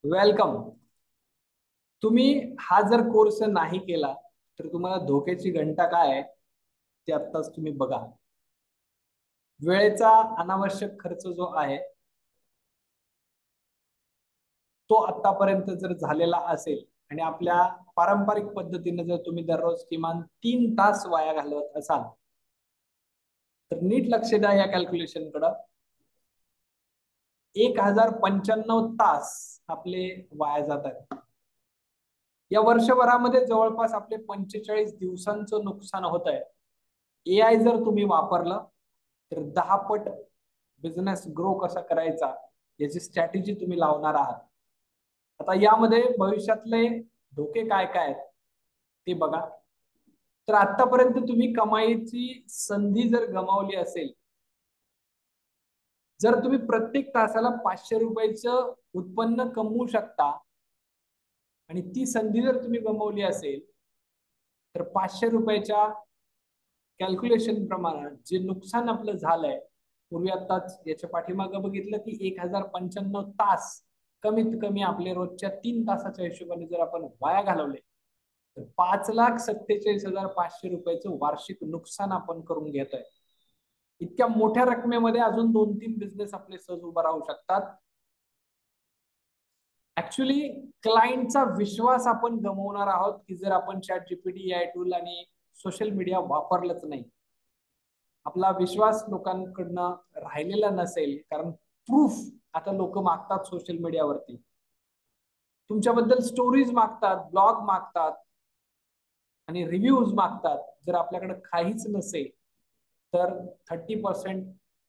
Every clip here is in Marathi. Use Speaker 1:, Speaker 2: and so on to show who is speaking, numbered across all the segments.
Speaker 1: वेलकम. तुम्ही हा जर कोर्स नाही केला तर तुम्हाला धोक्याची घंटा काय आहे ते आत्ताच तुम्ही बघा. वेळेचा अनावश्यक खर्च जो आहे तो आतापर्यंत जर झालेला असेल आणि आपल्या पारंपरिक पद्धतीने जर तुम्ही दररोज किमान 3 तास वाया घालवत असाल तर नीट लक्ष द्या या कॅल्क्युलेशन कडे. 1095 तास आपले वाया जात आहेत. या वर्षभरामध्ये जवळपास आपले 45 दिवसांचं नुकसान होत आहे. एआय जर तुम्ही वापरलं तर 10 पट बिझनेस ग्रो कसा करायचा याची स्ट्रॅटेजी तुम्ही लावणार आहात. आता यामध्ये भविष्यातले धोके काय काय आहेत ते बघा. तर आतापर्यंत तुम्ही कमाईची संधी जर गमावली असेल, जर तुम्ही प्रत्येक तासाला 500 रुपयाचं उत्पन्न कमवू शकता आणि ती संधी जर तुम्ही गमावली असेल तर 500 रुपयाच्या कॅल्क्युलेशन प्रमाणे जे नुकसान आपलं झालंय, पूर्वी आताच याच्या पाठीमागं बघितलं की 1095 तास कमीत कमी आपले रोजच्या 3 तासाच्या हिशोबाने जर आपण वाया घालवले तर 5,47,500 रुपयाचं वार्षिक नुकसान आपण करून घेतोय. इतक्या मोठ्या रकमेमध्ये अजून 2-3 बिझनेस आपले सहज उभं राहू शकतात. ऍक्च्युली क्लायंटचा विश्वास आपण गमावणार आहोत की जर आपण चॅट जीपीटी एआय टूल आणि सोशल मीडिया वापरलंच नाही. आपला विश्वास लोकांकडनं राहिलेला नसेल, कारण प्रूफ आता लोक मागतात सोशल मीडियावरती. तुमच्याबद्दल स्टोरीज मागतात, ब्लॉग मागतात आणि रिव्ह्यूज मागतात. जर आपल्याकडे काहीच नसेल तर 30%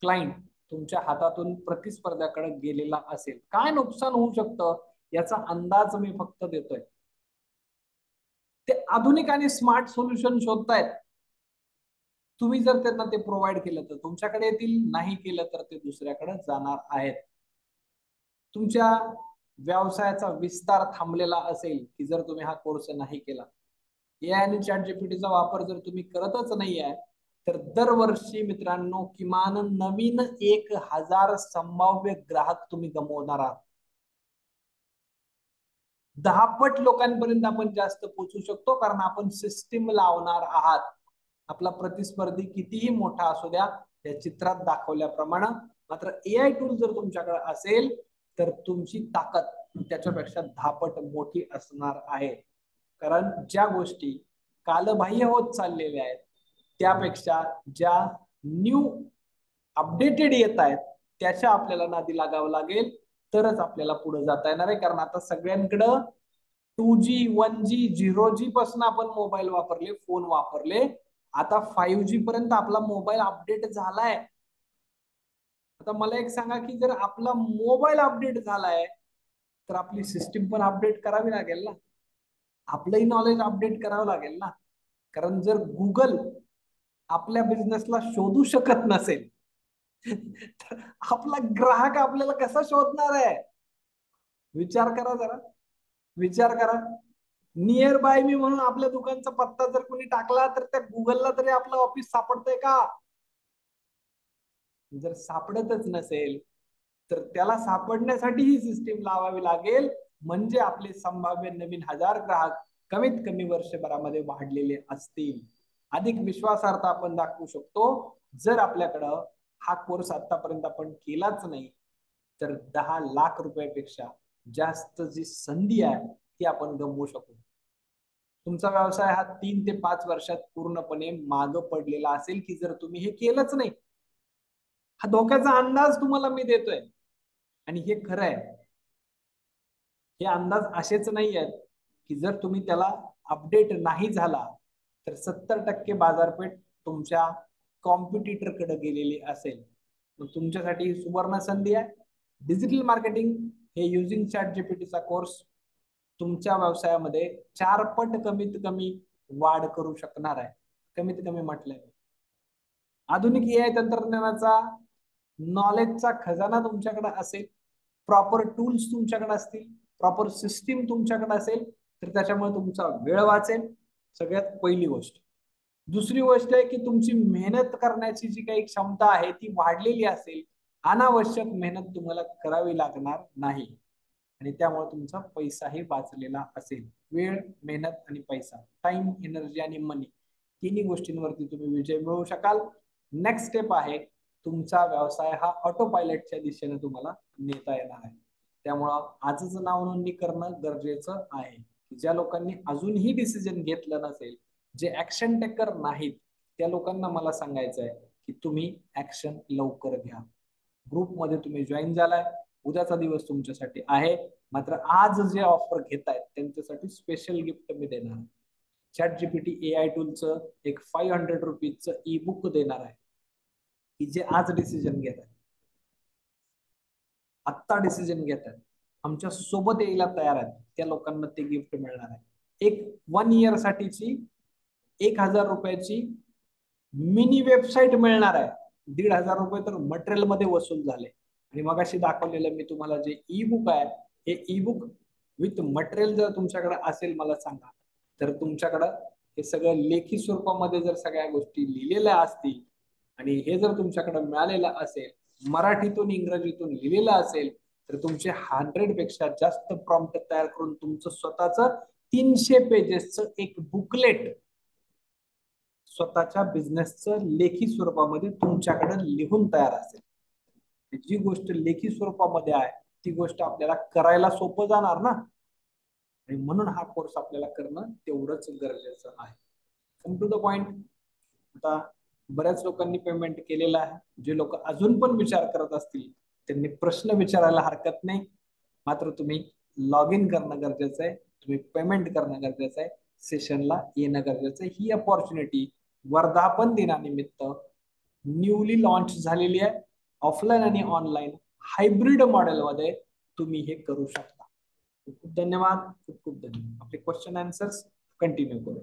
Speaker 1: क्लायंट तुमच्या हातातून प्रतिस्पर्ध्याकडे गेलेला असेल. काय नुकसान होऊ शकतं याचा अंदाज मी फक्त देतोय. ते आधुनिक आणि स्मार्ट सोल्युशन शोधतायत. तुम्ही जर त्यांना ते प्रोव्हाइड केलं तर तुमच्याकडे येतील, नाही केलं तर ते दुसऱ्याकडे जाणार आहेत. तुमच्या व्यवसायाचा विस्तार थांबलेला असेल की जर तुम्ही हा कोर्स नाही केला. एआय आणि चॅट जीपीटीचा वापर जर तुम्ही करतच नाही आहे तर दरवर्षी मित्रांनो किमान नवीन 1,000 संभाव्य ग्राहक तुम्ही गमावणार आहात. 10 पट लोकांपर्यंत आपण जास्त पोहोचू शकतो कारण आपण सिस्टीम लावणार आहात. आपला प्रतिस्पर्धी कितीही मोठा असू द्या या चित्रात दाखवल्याप्रमाणे. मात्र एआय टूल जर तुमच्याकडे असेल तर तुमची ताकद त्याच्यापेक्षा 10 पट मोठी असणार आहे. कारण ज्या गोष्टी कालबाह्य होत चाललेल्या आहेत त्यापेक्षा ज्या न्यू अपडेटेड येत आहेत त्याच्या आपल्याला नादी लागावं लागेल तरच आपल्याला पुढे जाता येणार आहे. कारण आता सगळ्यांकडं 2G 1G 0G पासून आपण मोबाईल वापरले, फोन वापरले. आता 5G पर्यंत आपला मोबाईल अपडेट झालाय. आता मला एक सांगा की जर आपला मोबाईल अपडेट झालाय तर आपली सिस्टीम पण अपडेट करावी लागेल ना. आपलंही नॉलेज अपडेट करावं लागेल ना. कारण जर गुगल आपल्या बिझनेसला शोधू शकत नसेल तर आपला ग्राहक आपल्याला कसा शोधणार आहे. विचार करा जरा, विचार करा. नियर बाय मी म्हणून आपल्या दुकानचा पत्ता जर कोणी टाकला तर त्या गुगलला तरी आपलं ऑफिस सापडतंय का. जर सापडतच नसेल तर त्याला सापडण्यासाठी ही सिस्टीम लावावी लागेल. म्हणजे आपले संभाव्य नवीन 1,000 ग्राहक कमीत कमी वर्षभरामध्ये वाढलेले असतील. अधिक विश्वासार्थ आपण दाखवू शकतो. जर आपल्याकडं हा कोर्स आतापर्यंत आपण केलाच नाही तर 10 लाख रुपयापेक्षा जास्त जी संधी आहे ती आपण गमवू शकू. तुमचा व्यवसाय हा 3 ते 5 वर्षात पूर्णपणे मागं पडलेला असेल की जर तुम्ही हे केलंच नाही. हा धोक्याचा अंदाज तुम्हाला मी देतोय आणि हे खरं आहे. हे अंदाज असेच नाही आहेत की जर तुम्ही त्याला अपडेट नाही झाला तर 70% बाजारपेठ तुमच्या कॉम्पिटिटरकडे गेलेली असेल. मग तुमच्यासाठी सुवर्ण संधी आहे. डिजिटल मार्केटिंग हे युजिंग चॅट जीपीटीचा कोर्स तुमच्या व्यवसायामध्ये 4 पट कमीत कमी वाढ करू शकणार आहे. कमीत कमी म्हटलंय. आधुनिक एआय तंत्रज्ञानाचा नॉलेजचा खजाना तुमच्याकडे असेल, प्रॉपर टूल्स तुमच्याकडे असतील, प्रॉपर सिस्टीम तुमच्याकडे असेल तर त्याच्यामुळे तुमचा वेळ वाचेल. सगळ्यात पहिली गोष्ट. दुसरी गोष्ट आहे की तुमची मेहनत करण्याची जी काही क्षमता आहे ती वाढलेली असेल. अनावश्यक मेहनत तुम्हाला करावी लागणार नाही. आणि त्यामुळे तुमचा पैसाही वाचलेला असेल. वेळ, मेहनत आणि पैसा, टाइम, एनर्जी आणि मनी, तिन्ही गोष्टींवरती तुम्ही विजय मिळवू शकाल. नेक्स्ट स्टेप आहे, तुमचा व्यवसाय हा ऑटो पायलटच्या दिशेने तुम्हाला नेता येणार आहे. त्यामुळं आजच नाव नोंदणी करणं गरजेचं आहे. ज्या लोकांनी अजूनही डिसिजन घेतलं नसेल, जे ऍक्शन टेकर नाहीत, त्या लोकांना मला सांगायचं आहे की तुम्ही ऍक्शन लवकर घ्या. ग्रुपमध्ये तुम्ही जॉईन झालाय, उद्याचा दिवस तुमच्यासाठी आहे. मात्र आज जे ऑफर घेतायत त्यांच्यासाठी स्पेशल गिफ्ट मी देणार आहे. ChatGPT AI टूलचं एक 500 रुपीजचं ई बुक देणार आहे, की जे आज डिसिजन घेत आहेत, आत्ता डिसिजन घेत आहेत, आमच्या सोबत यायला तयार आहेत, त्या लोकांना ते गिफ्ट मिळणार आहे. एक 1 इयर साठीची 1000 रुपयाची मिनी वेबसाईट मिळणार आहे. 1500 रुपये तर मटेरियल मध्ये वसूल झाले. आणि मगाशी दाखवलेलं मी तुम्हाला जे ई बुक आहे, हे ई बुक विथ मटेरियल जर तुमच्याकडे असेल मला सांगा. तर तुमच्याकडं हे सगळं लेखी स्वरूपामध्ये जर सगळ्या गोष्टी लिहिलेल्या असतील आणि हे जर तुमच्याकडे मिळालेलं असेल, मराठीतून इंग्रजीतून लिहिलेलं असेल, तर तुमचे 100 पेक्षा जास्त प्रॉम्प्ट तयार करून तुमचं स्वतःच 300 पेजेसचं एक बुकलेट स्वतःच्या बिझनेसचं लेखी स्वरूपामध्ये तुमच्याकडे लिहून तयार असेल. जी गोष्ट लेखी स्वरूपामध्ये आहे ती गोष्ट आपल्याला करायला सोपं जाणार ना. आणि म्हणून हा कोर्स आपल्याला करणं तेवढंच गरजेचं आहे. Come to the point. आता बऱ्याच लोकांनी पेमेंट केलेलं आहे. जे लोक अजून पण विचार करत असतील त्यांनी प्रश्न विचारायला हरकत नाही. मात्र तुम्ही लॉग इन करणं गरजेचं आहे, तुम्ही पेमेंट करणं गरजेचं आहे, सेशनला येणं गरजेचं आहे. ही अपॉर्च्युनिटी वर्धापन दिनानिमित्त न्यूली लॉन्च झालेली आहे. ऑफलाईन आणि ऑनलाईन हायब्रिड मॉडेलमध्ये तुम्ही हे करू शकता. खूप खूप धन्यवाद. खूप खूप धन्यवाद. आपले क्वेश्चन आन्सर्स कंटिन्यू करू.